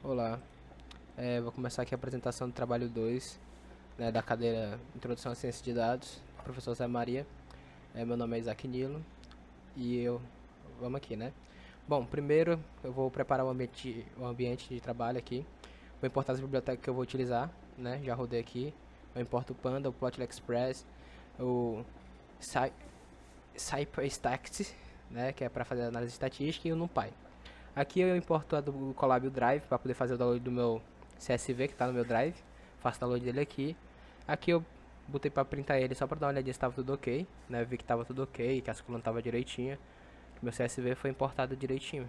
Olá, vou começar aqui a apresentação do trabalho 2, né, da cadeira Introdução à Ciência de Dados, professor Zé Maria. Meu nome é Isaac Nilo e vamos aqui, né? Bom, primeiro eu vou preparar o ambiente de trabalho aqui, vou importar as bibliotecas que eu vou utilizar, né? Já rodei aqui, eu importo o Panda, o Plotly Express, o Cypress, né, que é para fazer análise estatística, e o NumPy. Aqui eu importo a do Colab o Drive para poder fazer o download do meu CSV que está no meu Drive. Faço o download dele aqui. Aqui eu botei para printar ele só para dar uma olhadinha se estava tudo ok, né? Vi que estava tudo ok, que as colunas estavam direitinho. Meu CSV foi importado direitinho,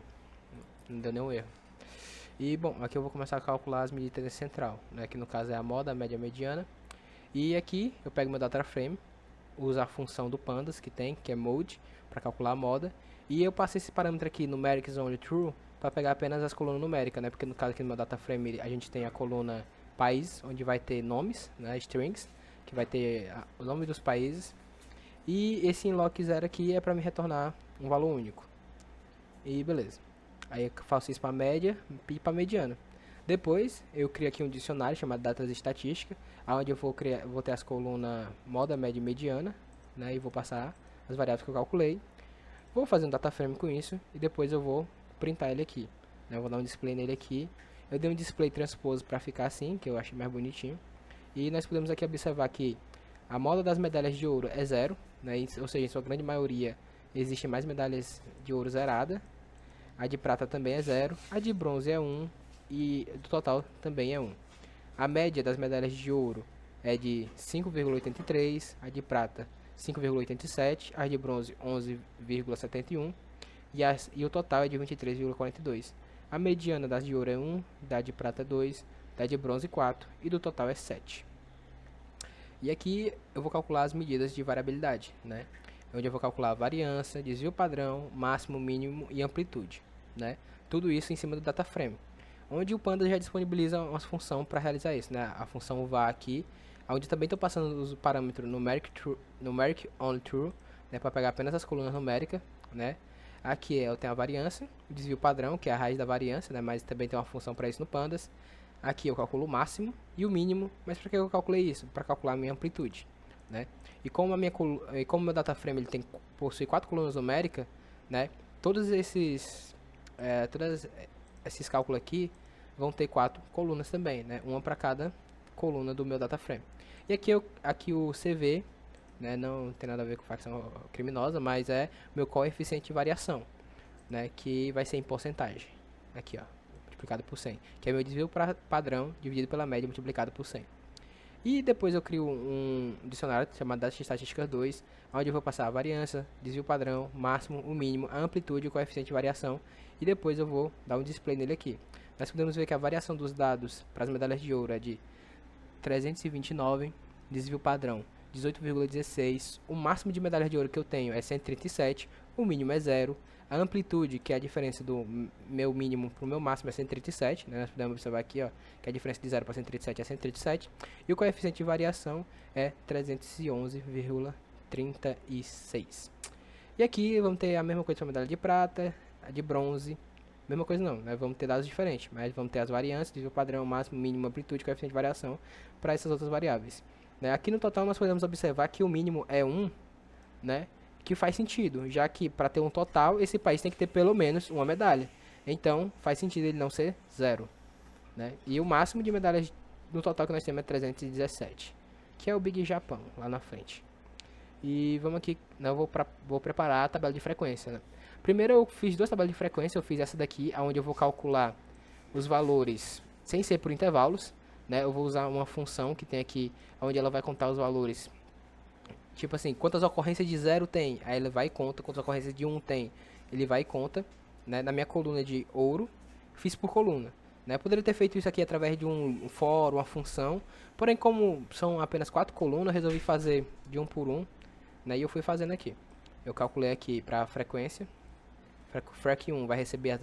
não deu nenhum erro. E bom, aqui eu vou começar a calcular as medidas de central, né? Que no caso é a moda, a média, a mediana. E aqui eu pego meu data frame, uso a função do pandas que tem, que é mode, para calcular a moda. E eu passei esse parâmetro aqui, numeric is only true, para pegar apenas as colunas numéricas, né? Porque no caso aqui no meu data frame a gente tem a coluna país, onde vai ter nomes, né? Strings, que vai ter o nome dos países. E esse inlock 0 aqui é para me retornar um valor único. E beleza. Aí eu faço isso para média e para mediana. Depois eu crio aqui um dicionário chamado datas estatística, onde eu vou ter as colunas moda, média e mediana, né? E vou passar as variáveis que eu calculei. Vou fazer um data frame com isso e depois eu vou printar ele aqui, né? Eu vou dar um display nele aqui. Eu dei um display transposo para ficar assim, que eu achei mais bonitinho. E nós podemos aqui observar que a moda das medalhas de ouro é 0, né? Ou seja, em sua grande maioria existem mais medalhas de ouro zerada. A de prata também é 0, a de bronze é 1 e do total também é 1. A média das medalhas de ouro é de 5,83, a de prata 5,87, a de bronze 11,71 e o total é de 23,42. A mediana das de ouro é 1, da de prata é 2, da de bronze 4 e do total é 7. E aqui eu vou calcular as medidas de variabilidade, né? Onde eu vou calcular a variância, desvio padrão, máximo, mínimo e amplitude, né? Tudo isso em cima do data frame. Onde o Panda já disponibiliza uma função para realizar isso, né? A função var aqui, onde também estou passando os parâmetros numeric only true, né? Para pegar apenas as colunas numéricas, né? Aqui eu tenho a variância, o desvio padrão, que é a raiz da variância, né? Mas também tem uma função para isso no Pandas. Aqui eu calculo o máximo e o mínimo, mas para que eu calculei isso? Para calcular a minha amplitude, né? E como o meu data frame possui 4 colunas numéricas, né? Todos esses cálculos aqui vão ter 4 colunas também, né? Uma para cada coluna do meu data frame. E aqui o CV, né? Não tem nada a ver com facção criminosa, mas é meu coeficiente de variação, né? Que vai ser em porcentagem. Aqui, ó, multiplicado por 100, que é meu desvio padrão dividido pela média multiplicado por 100. E depois eu crio um dicionário chamado Datas Estatísticas 2, onde eu vou passar a variância, desvio padrão, máximo, o mínimo, a amplitude e o coeficiente de variação. E depois eu vou dar um display nele aqui. Nós podemos ver que a variação dos dados para as medalhas de ouro é de 329, desvio padrão 18,16, o máximo de medalhas de ouro que eu tenho é 137, o mínimo é 0, a amplitude, que é a diferença do meu mínimo para o meu máximo, é 137, né? Nós podemos observar aqui, ó, que a diferença de 0 para 137 é 137, e o coeficiente de variação é 311,36. E aqui vamos ter a mesma coisa para a medalha de prata, a de bronze, mesma coisa não, né? Vamos ter dados diferentes, mas vamos ter as variâncias, desvio padrão, máximo, mínimo, amplitude, coeficiente de variação para essas outras variáveis, né? Aqui no total nós podemos observar que o mínimo é 1, né? Que faz sentido, já que para ter um total, esse país tem que ter pelo menos uma medalha. Então, faz sentido ele não ser 0, né? E o máximo de medalhas no total que nós temos é 317, que é o Big Japão, lá na frente. E vamos aqui, né, vou preparar a tabela de frequência, né? Primeiro eu fiz duas tabelas de frequência, eu fiz essa daqui, onde eu vou calcular os valores sem ser por intervalos, né? Eu vou usar uma função que tem aqui, onde ela vai contar os valores. Tipo assim, quantas ocorrências de 0 tem? Aí ele vai e conta, quantas ocorrências de 1 tem? Ele vai e conta, né? Na minha coluna de ouro, fiz por coluna, né? Eu poderia ter feito isso aqui através de um for, uma função, porém como são apenas 4 colunas, eu resolvi fazer de um por um, né? E eu fui fazendo aqui. Eu calculei aqui para a frequência. Frec 1 vai receber a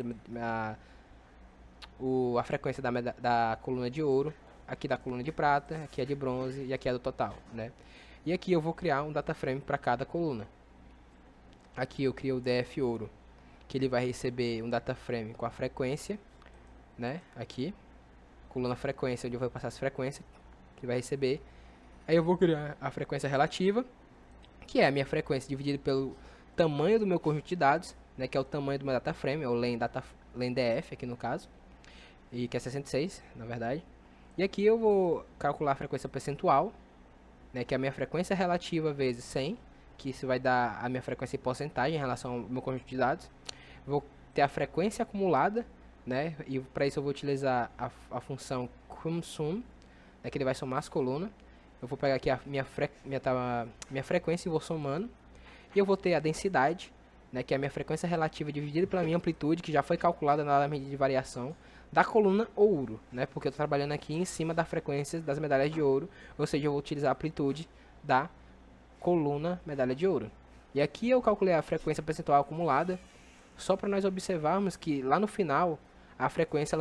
frequência da coluna de ouro, aqui da coluna de prata, aqui é de bronze e aqui é do total, né? E aqui eu vou criar um data frame para cada coluna. Aqui eu crio o DF ouro, que ele vai receber um data frame com a frequência, né? Aqui, coluna frequência, onde eu vou passar as frequências que vai receber. Aí eu vou criar a frequência relativa, que é a minha frequência dividida pelo tamanho do meu conjunto de dados, né, que é o tamanho do meu data frame, ou len_df aqui no caso, e que é 66, na verdade. E aqui eu vou calcular a frequência percentual, né, que é a minha frequência relativa vezes 100, que isso vai dar a minha frequência em porcentagem em relação ao meu conjunto de dados. Vou ter a frequência acumulada, né, e para isso eu vou utilizar a função CumSum, né, que ele vai somar as colunas. Eu vou pegar aqui a minha frequência e vou somando. E eu vou ter a densidade, né, que é a minha frequência relativa dividida pela minha amplitude, que já foi calculada na medida de variação da coluna ouro, né, porque eu estou trabalhando aqui em cima da frequência das medalhas de ouro, ou seja, eu vou utilizar a amplitude da coluna medalha de ouro. E aqui eu calculei a frequência percentual acumulada, só para nós observarmos que lá no final a frequência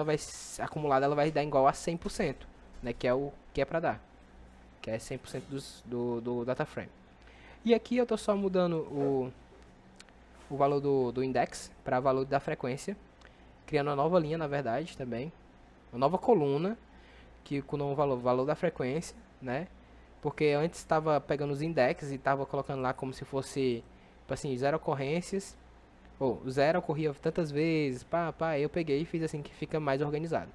acumulada ela vai dar igual a 100%, né, que é o que é para dar, que é 100% do data frame. E aqui eu estou só mudando o valor do index para o valor da frequência, criando uma nova linha, na verdade, também, uma nova coluna, que com o valor da frequência, né? Porque antes estava pegando os index e estava colocando lá como se fosse, tipo assim, 0 ocorrências, ou 0 ocorria tantas vezes, eu peguei e fiz assim que fica mais organizado.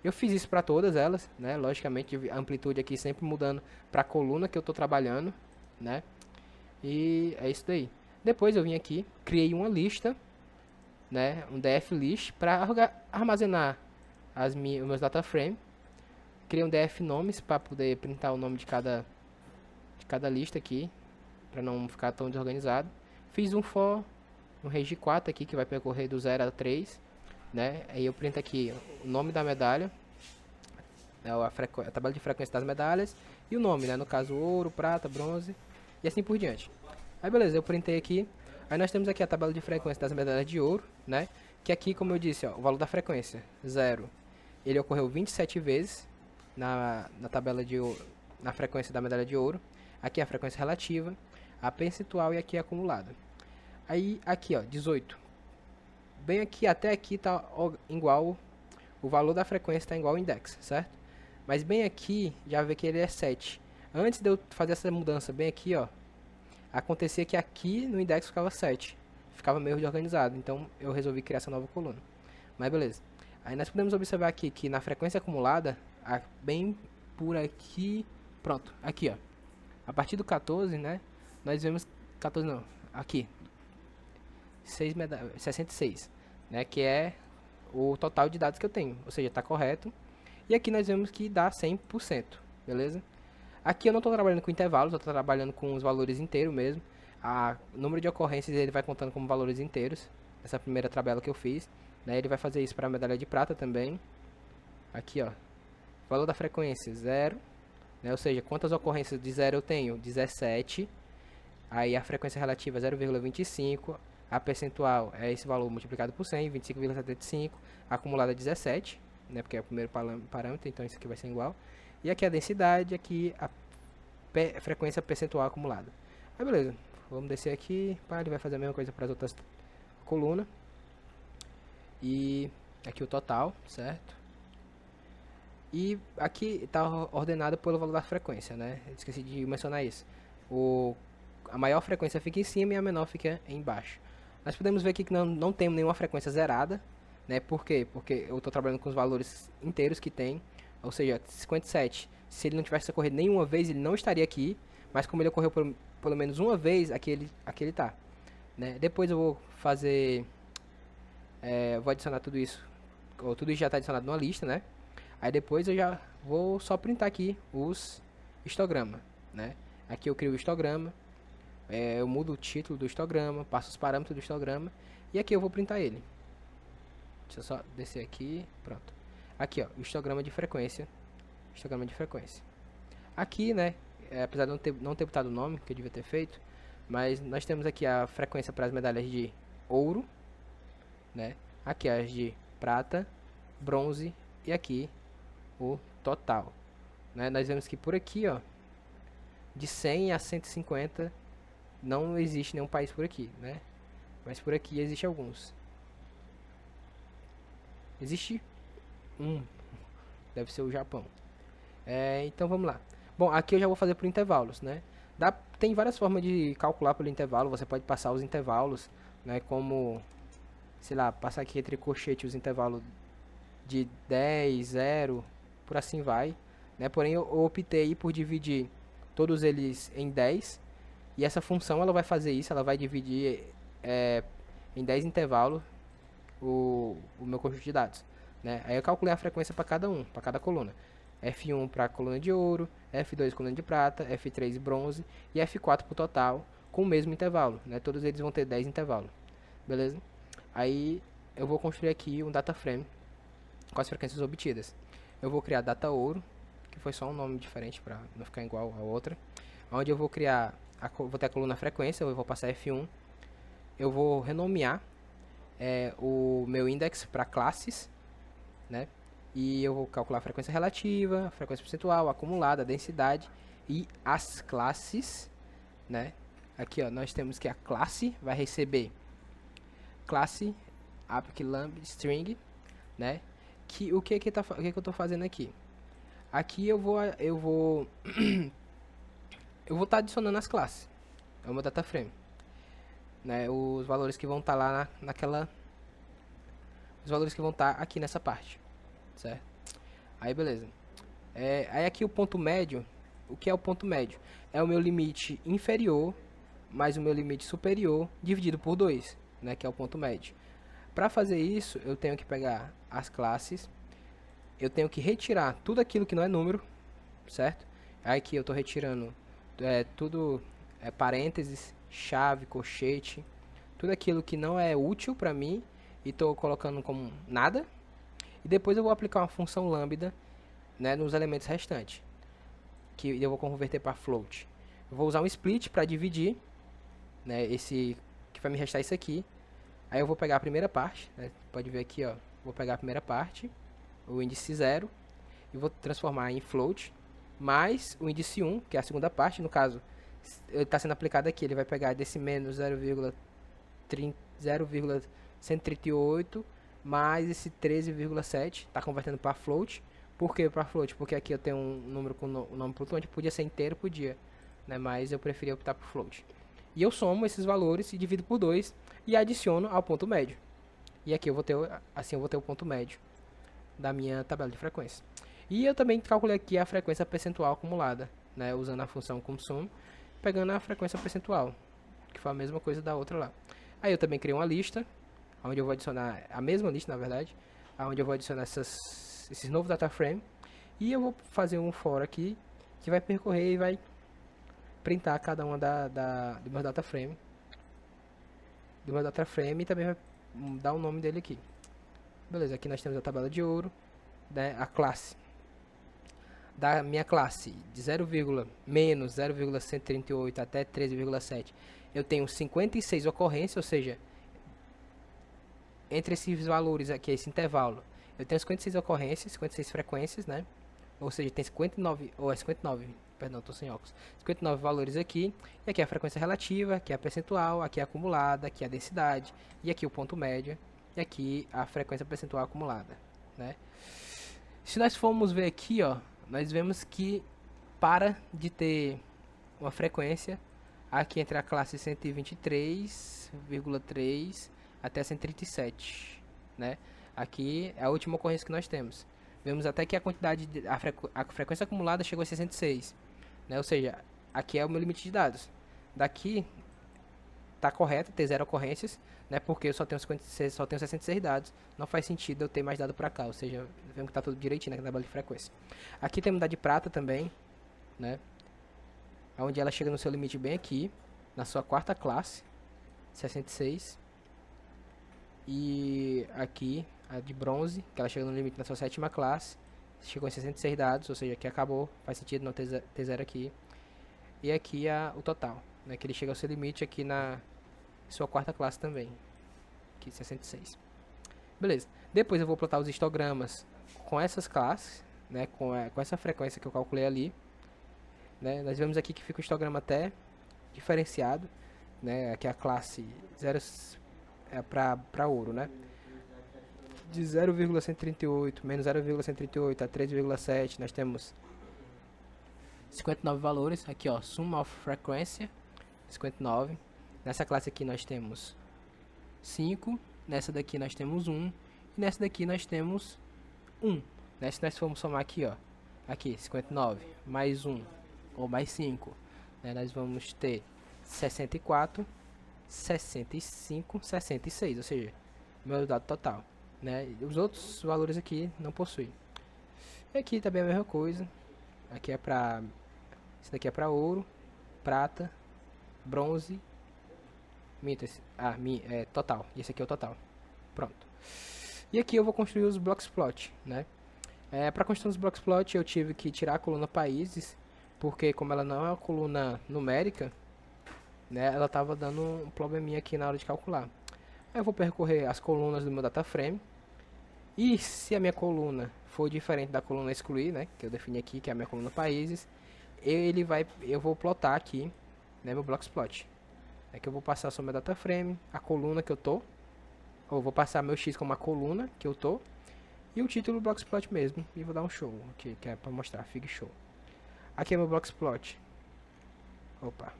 Eu fiz isso para todas elas, né? Logicamente, a amplitude aqui sempre mudando para a coluna que eu estou trabalhando, né? E é isso daí. Depois eu vim aqui, criei uma lista, né? Um df list para armazenar os meus data frame. Criei um df nomes para poder printar o nome de cada lista aqui, para não ficar tão desorganizado. Fiz um for, um range 4 aqui que vai percorrer do 0 a 3, né? Aí eu printo aqui o nome da medalha, né? A tabela de frequência das medalhas e o nome, né? No caso ouro, prata, bronze e assim por diante. Aí beleza, eu printei aqui. Aí nós temos aqui a tabela de frequência das medalhas de ouro, né? Que aqui, como eu disse, ó, o valor da frequência, 0. Ele ocorreu 27 vezes na tabela de ouro, na frequência da medalha de ouro. Aqui a frequência relativa, a percentual e aqui a acumulada. Aí aqui, ó, 18. Bem aqui, até aqui tá igual, o valor da frequência está igual ao index, certo? Mas bem aqui, já vê que ele é 7. Antes de eu fazer essa mudança bem aqui, ó, acontecia que aqui no index ficava 7. Ficava meio desorganizado, então eu resolvi criar essa nova coluna. Mas beleza. Aí nós podemos observar aqui que na frequência acumulada, bem por aqui, pronto, aqui ó. A partir do 14, né, nós vemos, 14 não, aqui, 66, né, que é o total de dados que eu tenho, ou seja, está correto. E aqui nós vemos que dá 100%, beleza? Aqui eu não estou trabalhando com intervalos, eu estou trabalhando com os valores inteiros mesmo. O número de ocorrências ele vai contando como valores inteiros. Essa primeira tabela que eu fiz, né? Ele vai fazer isso para a medalha de prata também. Aqui, ó, valor da frequência 0, né? Ou seja, quantas ocorrências de 0 eu tenho? 17. Aí a frequência relativa é 0,25. A percentual é esse valor multiplicado por 100, 25,75. A acumulada é 17, né? Porque é o primeiro parâmetro, então isso aqui vai ser igual. E aqui a densidade, aqui a frequência percentual acumulada. Aí beleza, vamos descer aqui, ele vai fazer a mesma coisa para as outras colunas. E aqui o total, certo? E aqui está ordenado pelo valor da frequência, né? Esqueci de mencionar isso. A maior frequência fica em cima e a menor fica embaixo. Nós podemos ver aqui que não temos nenhuma frequência zerada, né? Por quê? Porque eu estou trabalhando com os valores inteiros que tem. Ou seja, 57, se ele não tivesse ocorrido nenhuma vez, ele não estaria aqui. Mas como ele ocorreu pelo menos uma vez, aqui ele está, né? Depois eu vou fazer... vou adicionar tudo isso. Tudo isso já está adicionado numa lista, né? Aí depois eu já vou só printar aqui os histogramas, né? Aqui eu crio o histograma. Eu mudo o título do histograma, passo os parâmetros do histograma. E aqui eu vou printar ele. Deixa eu só descer aqui, pronto. Aqui, ó, histograma de frequência. Histograma de frequência. Aqui, né, apesar de não ter botado o nome, que eu devia ter feito, mas nós temos aqui a frequência para as medalhas de ouro, né? Aqui as de prata, bronze e aqui o total, né? Nós vemos que por aqui, ó, de 100 a 150 não existe nenhum país por aqui, né? Mas por aqui existe alguns. Existe deve ser o Japão. Então vamos lá. Bom, aqui eu já vou fazer por intervalos, né? Tem várias formas de calcular pelo intervalo, você pode passar os intervalos, né? Como, sei lá, passar aqui entre colchete os intervalos de 10, 0, por assim vai, né? Porém eu optei por dividir todos eles em 10, e essa função ela vai fazer isso, ela vai dividir em 10 intervalos o meu conjunto de dados, né? Aí eu calculei a frequência para cada um, para cada coluna. F1 para a coluna de ouro, F2 coluna de prata, F3 bronze e F4 para o total, com o mesmo intervalo, né? Todos eles vão ter 10 intervalos, beleza? Aí eu vou construir aqui um data frame com as frequências obtidas. Eu vou criar data ouro, que foi só um nome diferente para não ficar igual a outra, onde eu vou criar, vou ter a coluna frequência, eu vou passar F1, eu vou renomear o meu index para classes, né? E eu vou calcular a frequência relativa, a frequência percentual, a acumulada, a densidade e as classes, né? Aqui, ó, nós temos que a classe vai receber classe appliclamp string, né? Que o que que eu estou fazendo aqui? Aqui eu vou eu vou estar adicionando as classes. É o meu data frame, né? Os valores que vão estar lá naquela, os valores que vão estar aqui nessa parte, certo? Aí beleza. Aí aqui o ponto médio, o que é o ponto médio? É o meu limite inferior mais o meu limite superior dividido por 2, né, que é o ponto médio. Para fazer isso, eu tenho que pegar as classes, eu tenho que retirar tudo aquilo que não é número, certo? Aí aqui eu estou retirando tudo, parênteses, chave, colchete, tudo aquilo que não é útil para mim e estou colocando como nada. E depois eu vou aplicar uma função lambda, né, nos elementos restantes, que eu vou converter para float. Eu vou usar um split para dividir, né, esse que vai me restar isso aqui. Aí eu vou pegar a primeira parte, né, pode ver aqui, ó, vou pegar a primeira parte, o índice 0, e vou transformar em float, mais o índice 1, que é a segunda parte, no caso, ele está sendo aplicado aqui, ele vai pegar desse menos 0,138 mais esse 13,7, está convertendo para float. Por que para float? Porque aqui eu tenho um número com o nome flutuante, podia ser inteiro, podia, né? Mas eu preferi optar por float. E eu somo esses valores e divido por 2 e adiciono ao ponto médio. E aqui eu vou ter, assim eu vou ter o ponto médio da minha tabela de frequência. E eu também calculei aqui a frequência percentual acumulada, né? Usando a função consum, pegando a frequência percentual, que foi a mesma coisa da outra lá. Aí eu também criei uma lista, onde eu vou adicionar a mesma lista, na verdade, onde eu vou adicionar esses novos data frame, e eu vou fazer um for aqui que vai percorrer e vai printar cada uma do meu data frame, e também vai dar o nome dele aqui. Beleza, aqui nós temos a tabela de ouro, né, a classe da minha classe de 0, menos 0,138 até 13,7, eu tenho 56 ocorrências, ou seja, entre esses valores aqui, esse intervalo, eu tenho 56 ocorrências, 56 frequências, né? Ou seja, tem 59, ou 59, perdão, estou sem óculos. 59 valores aqui, e aqui a frequência relativa, aqui a percentual, aqui a acumulada, aqui a densidade, e aqui o ponto médio, e aqui a frequência percentual acumulada, né? Se nós formos ver aqui, ó, nós vemos que para de ter uma frequência aqui entre a classe 123,3 até 137, né? Aqui é a última ocorrência que nós temos. Vemos até que a quantidade a frequência acumulada chegou a 66, né? Ou seja, aqui é o meu limite de dados. Daqui tá correto ter 0 ocorrências, né? Porque eu só tenho 66 dados. Não faz sentido eu ter mais dado para cá, ou seja, vemos que tá tudo direitinho na tabela de frequência. Aqui temos da de prata também, né? Onde ela chega no seu limite bem aqui, na sua quarta classe, 66. E aqui a de bronze, que ela chega no limite na sua sétima classe, chegou em 66 dados, ou seja, aqui acabou, faz sentido não ter 0 aqui. E aqui o total, né, que ele chega ao seu limite aqui na sua quarta classe também, aqui 66. Beleza, depois eu vou plotar os histogramas com essas classes, né, com essa frequência que eu calculei ali, né. Nós vemos aqui que fica o histograma até diferenciado, né, aqui a classe 0 para ouro, né. de 0,138 menos 0,138 a 3,7, nós temos 59 valores. Aqui, ó, sum of frequência, 59. Nessa classe aqui nós temos 5, nessa daqui nós temos 1, e nessa daqui nós temos 1. Né? Se nós formos somar aqui, ó, aqui 59 mais 1 ou mais 5, né, nós vamos ter 64, 65, 66, ou seja, meu dado total, né? Os outros valores aqui não possuem. E aqui também é a mesma coisa. Aqui é para, esse daqui é para ouro, prata, bronze, total. E esse aqui é o total. Pronto. E aqui eu vou construir os blocks plot, né? Para construir os blocks plot eu tive que tirar a coluna países, porque como ela não é uma coluna numérica, né, ela estava dando um probleminha aqui na hora de calcular. Aí eu vou percorrer as colunas do meu data frame, e se a minha coluna for diferente da coluna excluir, né, que eu defini aqui, que é a minha coluna países, eu vou plotar aqui, né, meu blocks plot. É que eu vou passar sobre meu data frame, a coluna que eu tô, ou vou passar meu x como a coluna que eu tô, e o título do blocks plot mesmo, e vou dar um show aqui, que é para mostrar, fig show. Aqui é meu blocks plot. Opa.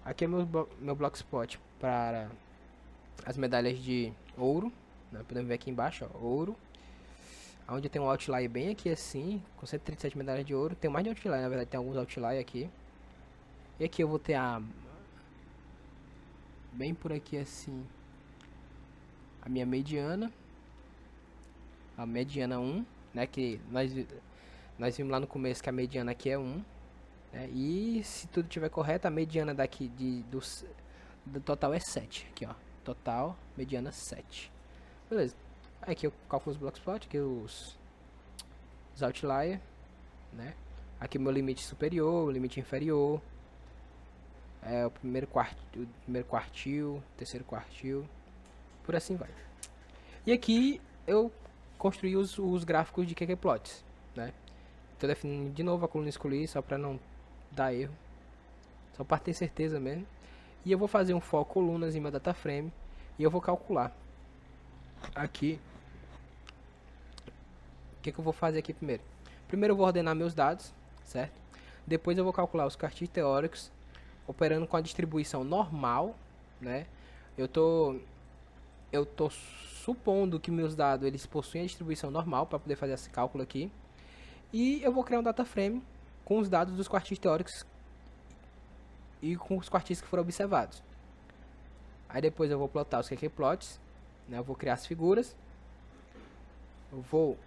Aqui é meu blogspot para as medalhas de ouro, né? Podemos ver aqui embaixo, ó, ouro. Onde tem um outlier bem aqui assim, com 137 medalhas de ouro. Tem mais de outlier, na verdade tem alguns outlier aqui. E aqui eu vou ter bem por aqui assim, a minha mediana. A mediana 1, né? Que nós vimos lá no começo que a mediana aqui é 1. E se tudo estiver correto, a mediana daqui do total é 7. Aqui, ó. Total, mediana 7. Beleza. Aqui eu calculo os blocks plot, aqui os outlier, né? Aqui meu limite superior, o limite inferior. O primeiro quartil, terceiro quartil. Por assim vai. E aqui eu construí os gráficos de qqplots, né? Estou definindo de novo a coluna excluir, só para não dar erro, só para ter certeza mesmo. E eu vou fazer um for colunas em meu data frame e eu vou calcular aqui o que eu vou fazer aqui primeiro. Primeiro eu vou ordenar meus dados, certo? Depois eu vou calcular os quartis teóricos operando com a distribuição normal, né? Eu tô supondo que meus dados eles possuem a distribuição normal para poder fazer esse cálculo aqui. E eu vou criar um data frame com os dados dos quartis teóricos e com os quartis que foram observados. Aí depois eu vou plotar os qqplots, né? Eu vou criar as figuras. Eu vou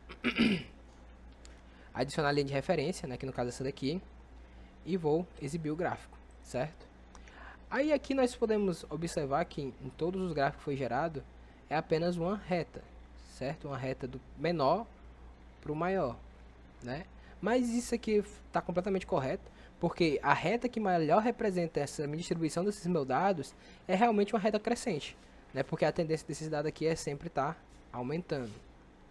adicionar a linha de referência, né? Que no caso é essa daqui. E vou exibir o gráfico, certo? Aí aqui nós podemos observar que em todos os gráficos que foi gerado é apenas uma reta, certo? Uma reta do menor para o maior, né? Mas isso aqui está completamente correto, porque a reta que melhor representa essa minha distribuição desses meus dados é realmente uma reta crescente, né? Porque a tendência desses dados aqui é sempre estar aumentando,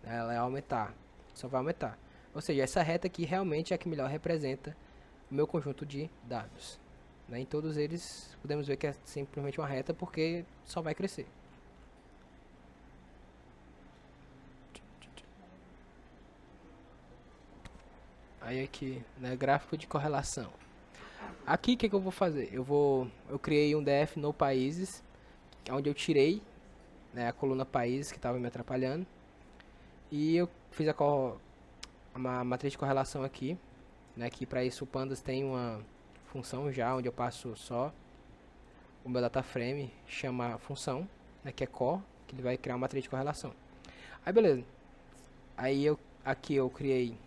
né? Ela é aumentar, só vai aumentar. Ou seja, essa reta aqui realmente é a que melhor representa o meu conjunto de dados, né? Em todos eles podemos ver que é simplesmente uma reta porque só vai crescer. Aí aqui, né, gráfico de correlação. Aqui o que eu vou fazer? Eu criei um DF no países, onde eu tirei, né, a coluna países que estava me atrapalhando. E eu fiz uma matriz de correlação aqui, né, que para isso o Pandas tem uma função já, onde eu passo só o meu data frame, chama a função, né, que é core, que ele vai criar uma matriz de correlação. Aí beleza. Aí aqui eu criei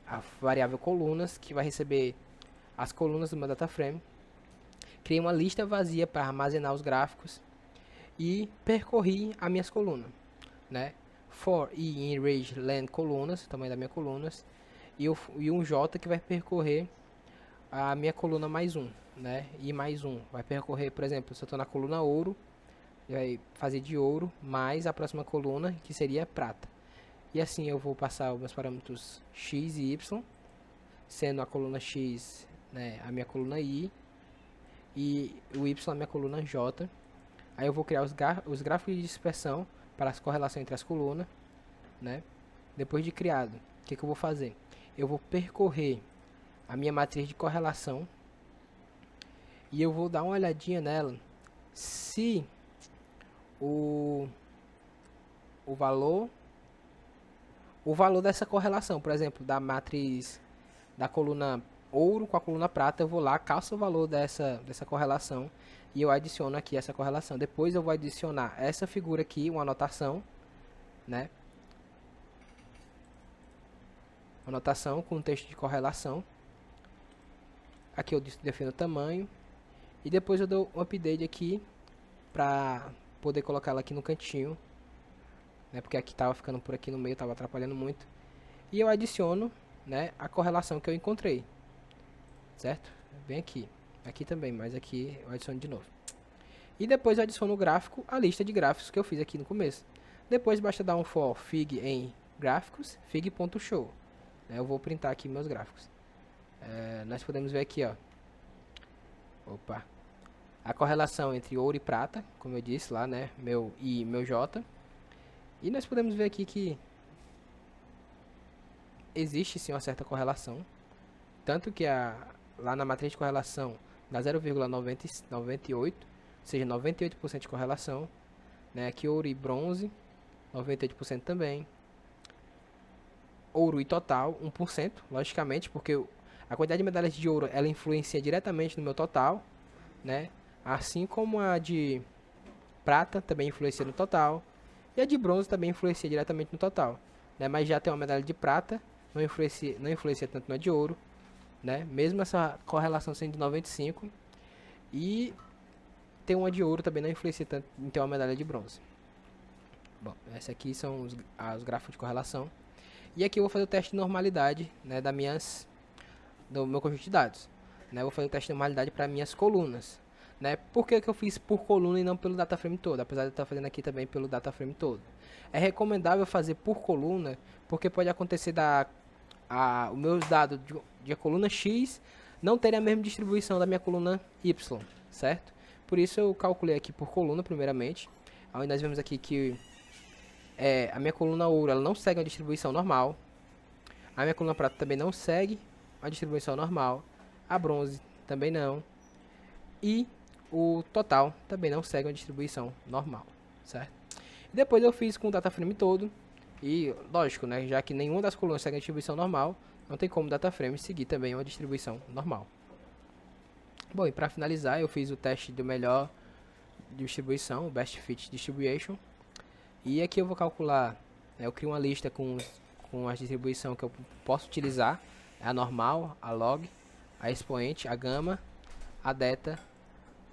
a variável colunas, que vai receber as colunas do meu data frame. Criei uma lista vazia para armazenar os gráficos e percorri as minhas colunas, né? For i in range len colunas, tamanho da minha colunas, e um j que vai percorrer a minha coluna mais um, né? E mais um vai percorrer, por exemplo, se eu estou na coluna ouro, vai fazer de ouro mais a próxima coluna, que seria prata. E assim eu vou passar os meus parâmetros x e y, sendo a coluna x, né, a minha coluna i, e o y a minha coluna j, Aí eu vou criar os gráficos de dispersão para as correlações entre as colunas, né? Depois de criado, o que eu vou fazer? Eu vou percorrer a minha matriz de correlação e eu vou dar uma olhadinha nela se o, o valor dessa correlação, por exemplo, da matriz da coluna ouro com a coluna prata, eu vou lá, caço o valor dessa correlação e eu adiciono aqui essa correlação. Depois eu vou adicionar essa figura aqui, uma anotação, né? Uma anotação com texto de correlação. Aqui eu defino o tamanho e depois eu dou um update aqui para poder colocar ela aqui no cantinho, né? Porque aqui estava ficando por aqui no meio, estava atrapalhando muito. E eu adiciono, né, a correlação que eu encontrei, certo? Bem aqui, aqui também, mas aqui eu adiciono de novo. E depois eu adiciono o gráfico, a lista de gráficos que eu fiz aqui no começo. Depois basta dar um for fig em gráficos, fig.show. Eu vou printar aqui meus gráficos. Nós podemos ver aqui, ó. Opa. A correlação entre ouro e prata, como eu disse lá, né? Meu I e meu J. E nós podemos ver aqui que existe sim uma certa correlação. Tanto que lá na matriz de correlação dá 0,98, ou seja, 98% de correlação. Né? Aqui ouro e bronze, 98% também. Ouro e total, 1%, logicamente, porque a quantidade de medalhas de ouro ela influencia diretamente no meu total, né? Assim como a de prata também influencia no total, e a de bronze também influencia diretamente no total, né? Mas já tem uma medalha de prata, não influencia tanto na de ouro, né? Mesmo essa correlação sendo de 95, e tem uma de ouro também não influencia tanto em ter uma medalha de bronze. Bom, esses aqui são os gráficos de correlação. E aqui eu vou fazer o teste de normalidade, né, do meu conjunto de dados. Né, eu vou fazer o teste de normalidade para minhas colunas. Né. Por que eu fiz por coluna e não pelo data frame todo? Apesar de eu estar fazendo aqui também pelo data frame todo. É recomendável fazer por coluna, porque pode acontecer os meus dados de coluna X não terem a mesma distribuição da minha coluna Y, certo? Por isso eu calculei aqui por coluna primeiramente. Aí nós vemos aqui que a minha coluna ouro ela não segue uma distribuição normal. A minha coluna prata também não segue uma distribuição normal. A bronze também não. E o total também não segue uma distribuição normal, certo? Depois eu fiz com o data frame todo. E lógico, né, já que nenhuma das colunas segue a distribuição normal, não tem como o data frame seguir também uma distribuição normal. Bom, e para finalizar, eu fiz o teste do melhor distribuição, o Best Fit Distribution. E aqui eu vou calcular, eu crio uma lista com as distribuições que eu posso utilizar. A normal, a log, a expoente, a gama, a delta,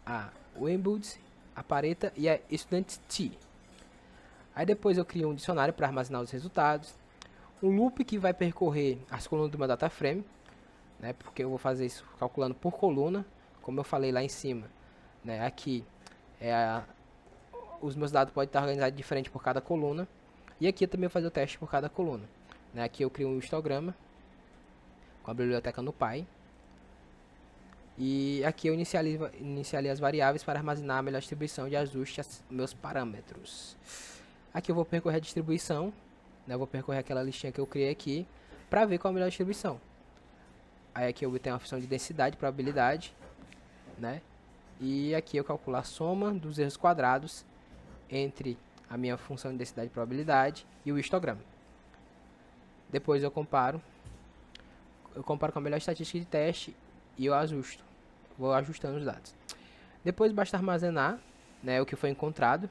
a Weinbuds, a Pareta e a Student T. Aí depois eu crio um dicionário para armazenar os resultados. Um loop que vai percorrer as colunas do meu data frame, né, porque eu vou fazer isso calculando por coluna, como eu falei lá em cima. Né, aqui os meus dados podem estar organizados diferente por cada coluna. E aqui eu também vou fazer o teste por cada coluna. Né, aqui eu crio um histograma com a biblioteca NumPy. E aqui eu inicializei as variáveis para armazenar a melhor distribuição de ajuste aos meus parâmetros. Aqui eu vou percorrer a distribuição. Né, eu vou percorrer aquela listinha que eu criei aqui para ver qual é a melhor distribuição. Aí aqui eu tenho a opção de densidade, probabilidade. Né, e aqui eu calculo a soma dos erros quadrados entre a minha função de densidade e probabilidade e o histograma. Depois eu comparo com a melhor estatística de teste e eu ajusto. Vou ajustando os dados. Depois basta armazenar, né, o que foi encontrado.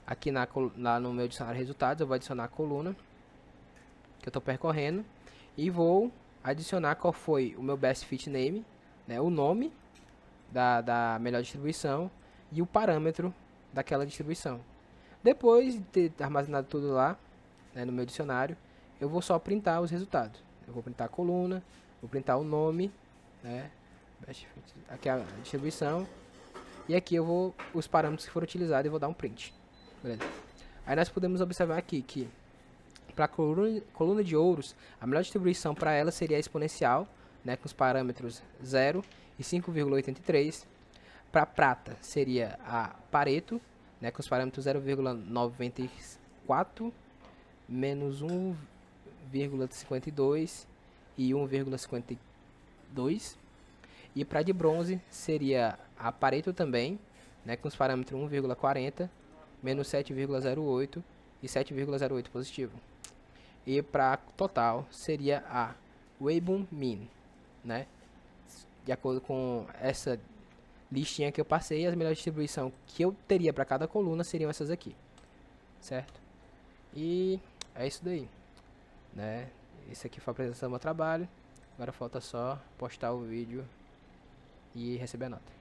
Aqui lá no meu dicionário de resultados eu vou adicionar a coluna que eu estou percorrendo e vou adicionar qual foi o meu best fit name, né, o nome da melhor distribuição e o parâmetro daquela distribuição. Depois de ter armazenado tudo lá, né, no meu dicionário, eu vou só printar os resultados. Eu vou printar a coluna, vou printar o nome, né, aqui a distribuição, e aqui eu vou os parâmetros que foram utilizados e vou dar um print. Beleza? Aí nós podemos observar aqui que para a coluna de ouros, a melhor distribuição para ela seria a exponencial, né, com os parâmetros 0 e 5,83. Para prata seria a Pareto, né, com os parâmetros 0,94, menos 1,52 e 1,52. E para de bronze seria a Pareto também, né, com os parâmetros 1,40, menos 7,08 e 7,08 positivo. E para total seria a Weibull Mean, né? De acordo com essa listinha que eu passei, as melhores distribuição que eu teria para cada coluna seriam essas aqui, certo? E é isso daí, né? Esse aqui foi a apresentação do meu trabalho. Agora falta só postar o vídeo e receber a nota.